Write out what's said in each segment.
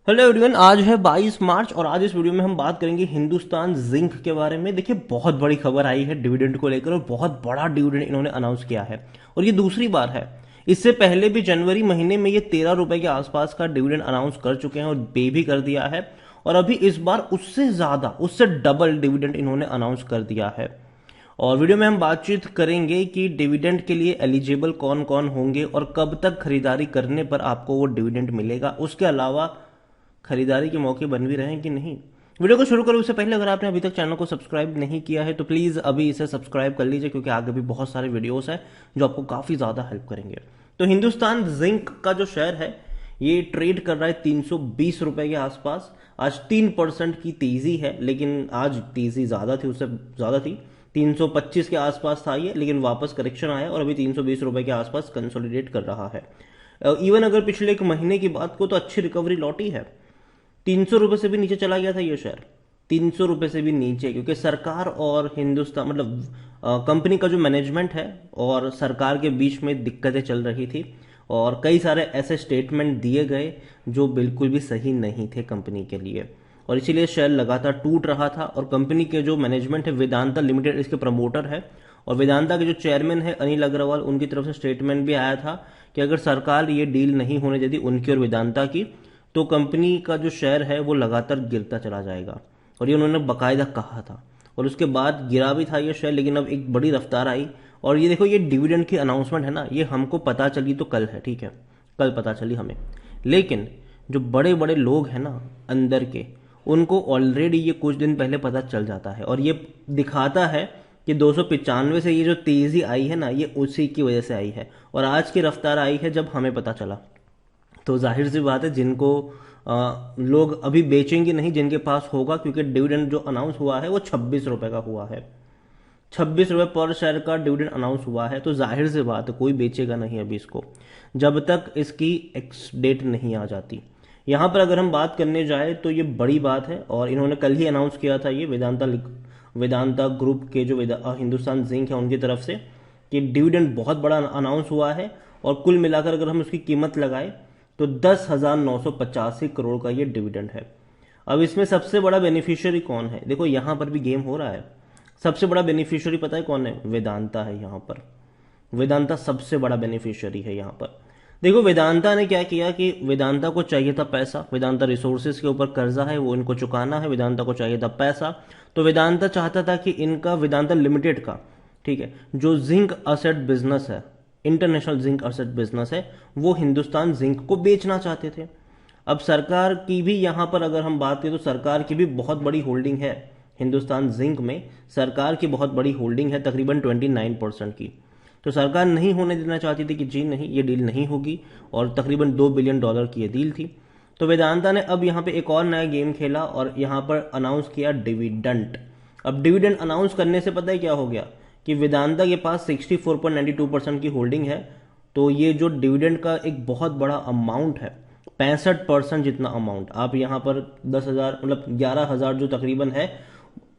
Hello everyone, आज है 22 मार्च और आज इस वीडियो में हम बात करेंगे हिंदुस्तान जिंक के बारे में। देखिए, बहुत बड़ी खबर आई है डिविडेंड को लेकर और बहुत बड़ा डिविडेंड इन्होंने अनाउंस किया है और ये दूसरी बार है। इससे पहले भी जनवरी महीने में ये 13 रुपए के आसपास का डिविडेंड अनाउंस कर चुके हैं और पे भी कर दिया है। और अभी इस बार उससे ज्यादा, उससे डबल डिविडेंड इन्होंने अनाउंस कर दिया है। और वीडियो में हम बातचीत करेंगे कि डिविडेंड के लिए एलिजिबल कौन कौन होंगे और कब तक खरीदारी करने पर आपको वो डिविडेंड मिलेगा। उसके अलावा खरीदारी के मौके बन भी रहे हैं कि नहीं। वीडियो को शुरू करूं उससे पहले अगर आपने अभी तक चैनल को सब्सक्राइब नहीं किया है तो प्लीज अभी इसे सब्सक्राइब कर लीजिए, क्योंकि आगे भी बहुत सारे वीडियोस हैं जो आपको काफी ज्यादा हेल्प करेंगे। तो हिंदुस्तान जिंक का जो शेयर है ये ट्रेड कर रहा है 320 रुपए के आसपास। आज 3% की तेजी है, लेकिन आज तेजी ज्यादा थी, उससे ज्यादा थी। 325 के आसपास था ये, लेकिन वापस करेक्शन आया और अभी 320 रुपए के आसपास कंसोलिडेट कर रहा है। इवन अगर पिछले एक महीने की बात को तो अच्छी रिकवरी लौटी है। 300 रुपए से भी नीचे चला गया था ये शेयर, 300 रुपए से भी नीचे, क्योंकि सरकार और हिंदुस्तान कंपनी का जो मैनेजमेंट है और सरकार के बीच में दिक्कतें चल रही थी और कई सारे ऐसे स्टेटमेंट दिए गए जो बिल्कुल भी सही नहीं थे कंपनी के लिए, और इसीलिए शेयर लगातार टूट रहा था। और कंपनी के जो मैनेजमेंट है, वेदांता लिमिटेड इसके प्रमोटर है और वेदांता के जो चेयरमैन है अनिल अग्रवाल, उनकी तरफ से स्टेटमेंट भी आया था कि अगर सरकार ये डील नहीं होने देती उनकी और वेदांता की, तो कंपनी का जो शेयर है वो लगातार गिरता चला जाएगा। और ये उन्होंने बकायदा कहा था और उसके बाद गिरा भी था ये शेयर, लेकिन अब एक बड़ी रफ्तार आई। और ये देखो, ये डिविडेंड की अनाउंसमेंट है ना, ये हमको पता चली तो कल है, ठीक है, कल पता चली हमें, लेकिन जो बड़े बड़े लोग हैं ना अंदर के, उनको ऑलरेडी ये कुछ दिन पहले पता चल जाता है। और ये दिखाता है कि 295 से ये जो तेजी आई है ना, ये उसी की वजह से आई है और आज की रफ्तार आई है जब हमें पता चला। तो जाहिर सी बात है जिनको लोग अभी बेचेंगे नहीं, जिनके पास होगा, क्योंकि डिविडेंड जो अनाउंस हुआ है वो 26 रुपए का हुआ है। 26 रुपए पर शेयर का डिविडेंड अनाउंस हुआ है, तो जाहिर सी बात है कोई बेचेगा नहीं अभी इसको, जब तक इसकी एक्स डेट नहीं आ जाती। यहां पर अगर हम बात करने जाए तो ये बड़ी बात है और इन्होंने कल ही अनाउंस किया था ये वेदांता ग्रुप के जो हिंदुस्तान जिंक है उनकी तरफ से, कि डिविडेंड बहुत बड़ा अनाउंस हुआ है और कुल मिलाकर अगर हम उसकी कीमत लगाए तो 10,985 करोड़ का ये डिविडेंड है। अब इसमें सबसे बड़ा बेनिफिशियरी कौन है? देखो, यहां पर भी गेम हो रहा है। सबसे बड़ा बेनिफिशियरी पता है कौन है? वेदांता है यहां पर। वेदांता सबसे बड़ा बेनिफिशियरी है यहां पर। देखो, वेदांता ने क्या किया कि वेदांता को चाहिए था पैसा, वेदांता रिसोर्सेज के ऊपर कर्जा है वो इनको चुकाना है, वेदांता को चाहिए था पैसा। तो वेदांता चाहता था कि इनका वेदांता लिमिटेड का, ठीक है, जो जिंक असेट बिजनेस है, इंटरनेशनल जिंक असेट बिजनेस है, वो हिंदुस्तान जिंक को बेचना चाहते थे। अब सरकार की भी यहां पर अगर हम बात करें तो सरकार की भी बहुत बड़ी होल्डिंग है हिंदुस्तान जिंक में। सरकार की बहुत बड़ी होल्डिंग है, तकरीबन 29% की। तो सरकार नहीं होने देना चाहती थी कि जी नहीं, ये डील नहीं होगी, और तकरीबन $2 बिलियन की ये डील थी। तो वेदांता ने अब यहाँ पे एक और नया गेम खेला और यहाँ पर अनाउंस किया डिविडेंड। अब डिविडेंड अनाउंस करने से पता है क्या हो गया कि वेदांता के पास 64.92% की होल्डिंग है। तो ये जो डिविडेंड का एक बहुत बड़ा अमाउंट है, 65% जितना अमाउंट, आप यहाँ पर 10,000 मतलब 11,000 जो तकरीबन है,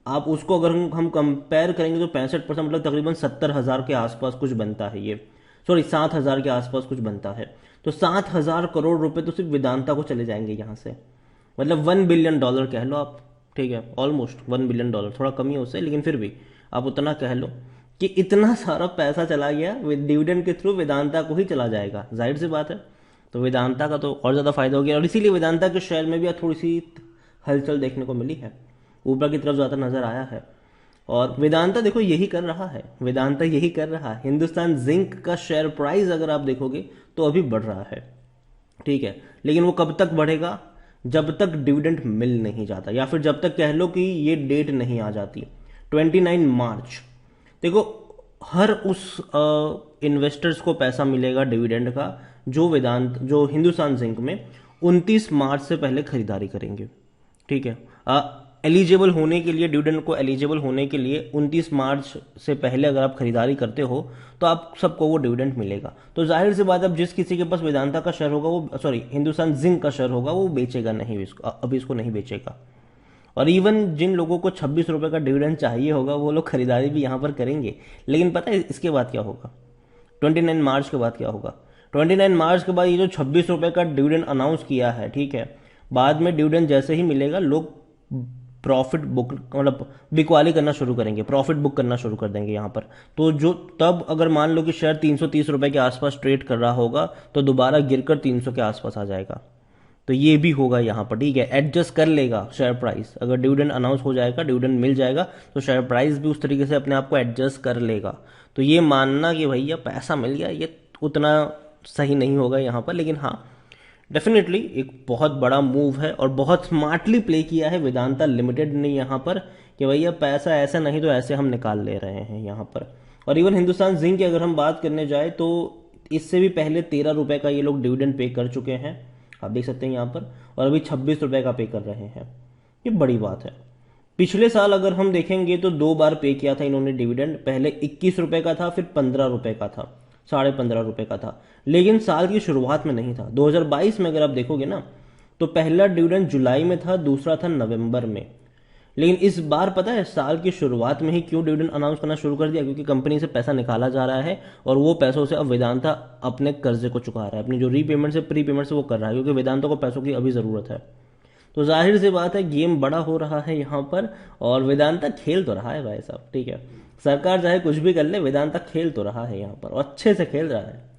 आप उसको अगर हम कंपेयर करेंगे तो 65% मतलब तकरीबन 70,000 के आसपास कुछ बनता है ये, सॉरी 7,000 के आसपास कुछ बनता है। तो 7,000 करोड़ रुपए तो सिर्फ वेदांता को चले जाएंगे यहाँ से, मतलब $1 बिलियन कह लो आप, ठीक है, ऑलमोस्ट $1 बिलियन, थोड़ा कम ही उससे लेकिन फिर भी आप उतना कह लो कि इतना सारा पैसा चला गया डिविडेंड के थ्रू, वेदांता को ही चला जाएगा, जाहिर सी बात है। तो वेदांता का तो और ज्यादा फायदा हो गया और इसीलिए वेदांता के शेयर में भी थोड़ी सी हलचल देखने को मिली है, ऊपर की तरफ ज्यादा नजर आया है। और वेदांता देखो यही कर रहा है, वेदांता यही कर रहा है। हिंदुस्तान जिंक का शेयर प्राइस अगर आप देखोगे तो अभी बढ़ रहा है, ठीक है, लेकिन वो कब तक बढ़ेगा? जब तक डिविडेंड मिल नहीं जाता, या फिर जब तक कह लो कि ये डेट नहीं आ जाती 29 मार्च। देखो, हर उस इन्वेस्टर्स को पैसा मिलेगा डिविडेंड का जो हिंदुस्तान जिंक में 29 मार्च से पहले खरीदारी करेंगे, ठीक है। एलिजिबल होने के लिए, डिविडेंड को एलिजिबल होने के लिए 29 मार्च से पहले अगर आप खरीदारी करते हो तो आप सबको वो डिविडेंड मिलेगा। तो जाहिर सी बात, अब जिस किसी के पास वेदांता का शेयर होगा वो, सॉरी, हिंदुस्तान जिंक का शेयर होगा, वो बेचेगा नहीं इसको, अभी इसको नहीं बेचेगा। और इवन जिन लोगों को 26 रुपए का डिविडेंड चाहिए होगा वो लोग खरीदारी भी यहां पर करेंगे। लेकिन पता है इसके बाद क्या होगा? 29 मार्च के बाद क्या होगा? 29 मार्च के बाद ये जो 26 रुपए का डिविडेंड अनाउंस किया है, ठीक है, बाद में डिविडेंड जैसे ही मिलेगा लोग प्रॉफिट बुक मतलब बिकवाली करना शुरू करेंगे, प्रॉफिट बुक करना शुरू कर देंगे यहाँ पर। तो जो तब अगर मान लो कि शेयर 330 रुपए के आसपास ट्रेड कर रहा होगा तो दोबारा गिरकर 300 के आसपास आ जाएगा। तो ये भी होगा यहाँ पर, ठीक है, एडजस्ट कर लेगा शेयर प्राइस। अगर डिविडेंड अनाउंस हो जाएगा, डिविडेंड मिल जाएगा, तो शेयर प्राइस भी उस तरीके से अपने आप को एडजस्ट कर लेगा। तो ये मानना कि भैया पैसा मिल गया, ये उतना सही नहीं होगा यहाँ पर। लेकिन हाँ, डेफिनेटली एक बहुत बड़ा मूव है और बहुत स्मार्टली प्ले किया है वेदांता लिमिटेड ने यहाँ पर, कि भैया पैसा ऐसा नहीं तो ऐसे हम निकाल ले रहे हैं यहाँ पर। और इवन हिंदुस्तान जिंक की अगर हम बात करने जाए तो इससे भी पहले 13 रुपए का ये लोग डिविडेंड पे कर चुके हैं, आप देख सकते हैं यहाँ पर, और अभी 26 रुपए का पे कर रहे हैं। ये बड़ी बात है। पिछले साल अगर हम देखेंगे तो 2 बार पे किया था इन्होंने डिविडेंड, पहले 21 रुपए का था, फिर 15 रुपए का था, 15.5 रुपए का था। लेकिन साल की शुरुआत में नहीं था। 2022 में अगर आप देखोगे ना तो पहला डिविडेंड जुलाई में था, दूसरा था नवंबर में। लेकिन इस बार पता है साल की शुरुआत में ही क्यों डिविडेंड अनाउंस करना शुरू कर दिया? क्योंकि कंपनी से पैसा निकाला जा रहा है और वो पैसों से अब वेदांता अपने कर्जे को चुका रहा है, अपनी जो रीपेमेंट से प्री पेमेंट से वो कर रहा है, क्योंकि वेदांता को पैसों की अभी जरूरत है। तो जाहिर सी बात है गेम बड़ा हो रहा है यहाँ पर, और वेदांता खेल तो रहा है भाई साहब, ठीक है। सरकार चाहे कुछ भी कर ले, वेदांता खेल तो रहा है यहाँ पर, और अच्छे से खेल रहा है।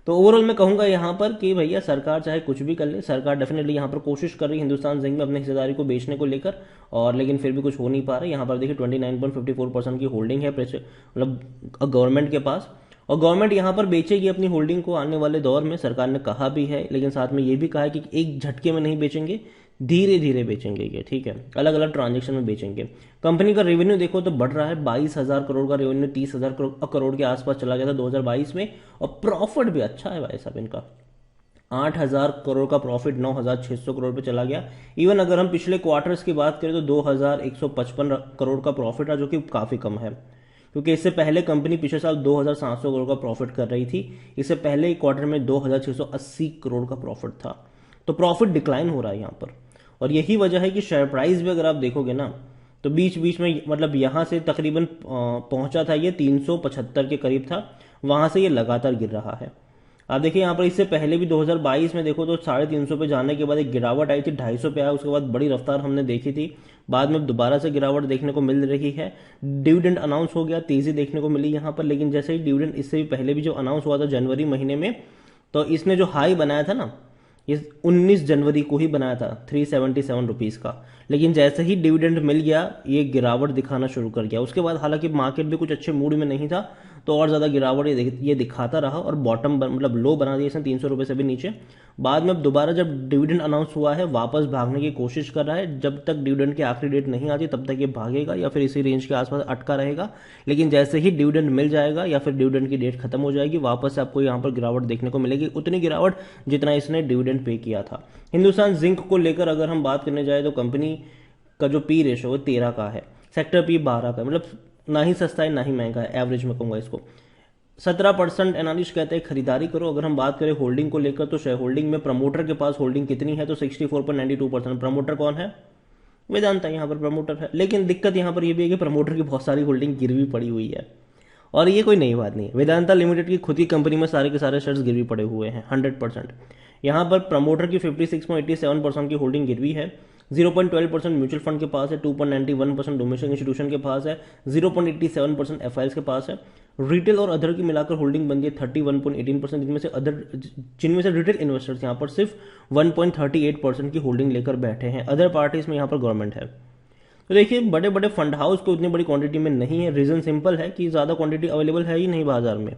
तो ओवरऑल मैं कहूंगा यहाँ पर कि भैया सरकार चाहे कुछ भी कर ले, सरकार डेफिनेटली यहाँ पर कोशिश कर रही है हिंदुस्तान जिंक में अपनी हिस्सेदारी को बेचने को लेकर, और लेकिन फिर भी कुछ हो नहीं पा रहा है। यहाँ पर देखिए 29.54% की होल्डिंग है मतलब गवर्नमेंट के पास, और गवर्नमेंट यहाँ पर बेचेगी अपनी होल्डिंग को आने वाले दौर में, सरकार ने कहा भी है। लेकिन साथ में ये भी कहा है कि एक झटके में नहीं बेचेंगे, धीरे धीरे बेचेंगे ये, ठीक है, अलग अलग ट्रांजेक्शन में बेचेंगे। कंपनी का रेवेन्यू देखो तो बढ़ रहा है, 22,000 करोड़ का रेवेन्यू 30,000 करोड़ के आसपास चला गया था 2022 में, और प्रॉफिट भी अच्छा है भाई साहब इनका, 8,000 करोड़ का प्रॉफिट 9,600 करोड़ पे चला गया। इवन अगर हम पिछले क्वार्टर्स की बात करें तो 2,155 करोड़ का प्रॉफिट है, जो कि काफी कम है, क्योंकि इससे पहले कंपनी पिछले साल 2,700 करोड़ का प्रॉफिट कर रही थी। इससे पहले क्वार्टर में 2,680 करोड़ का प्रॉफिट था। तो प्रॉफिट डिक्लाइन हो रहा है यहाँ पर, और यही वजह है कि शेयर प्राइस भी अगर आप देखोगे ना तो बीच बीच में मतलब यहां से तकरीबन पहुंचा था ये 375 के करीब था, वहां से ये लगातार गिर रहा है। आप देखिए यहाँ पर इससे पहले भी 2022 में देखो तो 350 पे जाने के बाद एक गिरावट आई थी, 250 पे आया, उसके बाद बड़ी रफ्तार हमने देखी थी, बाद में दोबारा से गिरावट देखने को मिल रही है। डिविडेंड अनाउंस हो गया, तेजी देखने को मिली यहाँ पर, लेकिन जैसे ही डिविडेंड इससे भी पहले भी जो अनाउंस हुआ था जनवरी महीने में, तो इसने जो हाई बनाया था ना, ये 19 जनवरी को ही बनाया था 377 रुपीज का, लेकिन जैसे ही डिविडेंड मिल गया ये गिरावट दिखाना शुरू कर गया। उसके बाद हालांकि मार्केट भी कुछ अच्छे मूड में नहीं था, तो और ज्यादा गिरावट ये दिखाता रहा, और बॉटम मतलब लो बना दिया इसने 300 रुपए से भी नीचे। बाद में अब दोबारा जब डिविडेंड अनाउंस हुआ है वापस भागने की कोशिश कर रहा है। जब तक डिविडेंड की आखिरी डेट नहीं आती तब तक ये भागेगा या फिर इसी रेंज के आसपास अटका रहेगा, लेकिन जैसे ही डिविडेंड मिल जाएगा या फिर डिविडेंड की डेट खत्म हो जाएगी, वापस से आपको यहाँ पर गिरावट देखने को मिलेगी, उतनी गिरावट जितना इसने डिविडेंड पे किया था। हिंदुस्तान जिंक को लेकर अगर हम बात करने जाए तो कंपनी का जो पी रेशो वो 13 का है, सेक्टर पी 12 का, मतलब ना ही सस्ता है ना ही महंगा है, एवरेज में कहूंगा इसको। 17% एनालिस्ट कहते हैं खरीदारी करो। अगर हम बात करें होल्डिंग को लेकर तो शेयर होल्डिंग में प्रमोटर के पास होल्डिंग कितनी है तो 64.92%। प्रमोटर कौन है? वेदांता यहाँ पर प्रमोटर है। लेकिन दिक्कत यहाँ पर यह भी है कि प्रमोटर की बहुत सारी होल्डिंग गिरवी पड़ी हुई है, और ये कोई नई बात नहीं है। वेदांता लिमिटेड की खुद की कंपनी में सारे के सारे शेयर्स गिरवी पड़े हुए हैं 100%। यहाँ पर प्रमोटर की 56.87% की होल्डिंग गिरवी है, 0.12% म्यूचुअल फंड के पास है, 2.91% डोमेस्टिक इंस्टीट्यूशन के पास है, 0.87% एफआईएस के पास है। रिटेल और अदर की मिलाकर होल्डिंग बनती है 31.18%, जिनमें से रिटेल इन्वेस्टर्स यहाँ पर सिर्फ 1.38% की होल्डिंग लेकर बैठे हैं। अदर पार्टीज में यहाँ पर गवर्नमेंट है। तो देखिए बड़े बड़े फंड हाउस को उतनी बड़ी क्वांटिटी में नहीं है। रीजन सिंपल है कि ज्यादा क्वांटिटी अवेलेबल है ही नहीं बाजार में।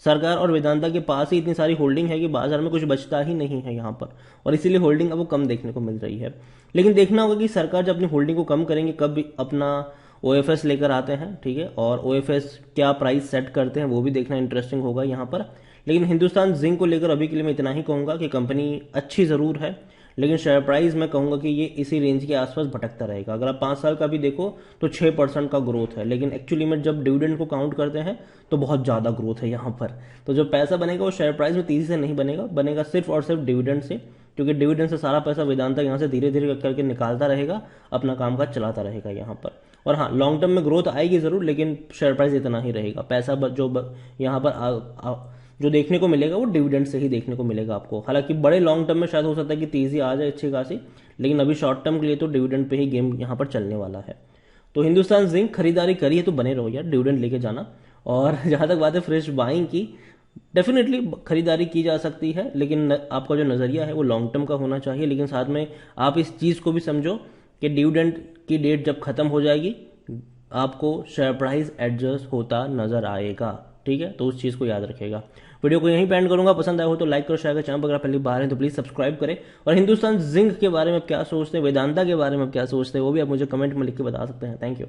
सरकार और वेदांता के पास ही इतनी सारी होल्डिंग है कि बाजार में कुछ बचता ही नहीं है यहाँ पर, और इसीलिए होल्डिंग अब वो कम देखने को मिल रही है। लेकिन देखना होगा कि सरकार जब अपनी होल्डिंग को कम करेंगे कब अपना ओएफएस लेकर आते हैं, ठीक है, और ओएफएस क्या प्राइस सेट करते हैं वो भी देखना इंटरेस्टिंग होगा यहाँ पर। लेकिन हिंदुस्तान जिंक को लेकर अभी के लिए मैं इतना ही कहूंगा कि कंपनी अच्छी जरूर है, लेकिन शेयर प्राइस मैं कहूंगा कि ये इसी रेंज के आसपास भटकता रहेगा। अगर आप 5 साल का भी देखो तो 6% का ग्रोथ है, लेकिन एक्चुअली में जब डिविडेंड को काउंट करते हैं तो बहुत ज्यादा ग्रोथ है यहाँ पर। तो जो पैसा बनेगा वो शेयर प्राइस में तेजी से नहीं बनेगा, बनेगा सिर्फ और सिर्फ डिविडेंड से, क्योंकि डिविडेंड से सारा पैसा वेदांता यहाँ से धीरे धीरे करके निकालता रहेगा, अपना कामकाज चलाता रहेगा यहाँ पर। और हाँ, लॉन्ग टर्म में ग्रोथ आएगी जरूर, लेकिन शेयर प्राइस इतना ही रहेगा। पैसा जो यहाँ पर जो देखने को मिलेगा वो डिविडेंड से ही देखने को मिलेगा आपको। हालांकि बड़े लॉन्ग टर्म में शायद हो सकता है कि तेजी आ जाए अच्छी खासी, लेकिन अभी शॉर्ट टर्म के लिए तो डिविडेंड पे ही गेम यहाँ पर चलने वाला है। तो हिंदुस्तान जिंक खरीदारी करी है तो बने रहो यार, डिविडेंड लेके जाना। और जहां तक बात है फ्रेश बाइंग की, डेफिनेटली खरीदारी की जा सकती है, लेकिन आपका जो नज़रिया है वो लॉन्ग टर्म का होना चाहिए। लेकिन साथ में आप इस चीज़ को भी समझो कि डिविडेंड की डेट जब खत्म हो जाएगी आपको शेयर प्राइस एडजस्ट होता नजर आएगा। ठीक है, तो उस चीज़ को याद रखेगा। वीडियो को यहीं पे एंड करूंगा। पसंद आया हो तो लाइक करो, शेयर करो। चैनल पर अगर पहली बार है तो प्लीज़ सब्सक्राइब करें। और हिंदुस्तान जिंक के बारे में आप क्या सोचते हैं, वेदांता के बारे में आप क्या सोचते हैं, वो भी आप मुझे कमेंट में लिख के बता सकते हैं। Thank you.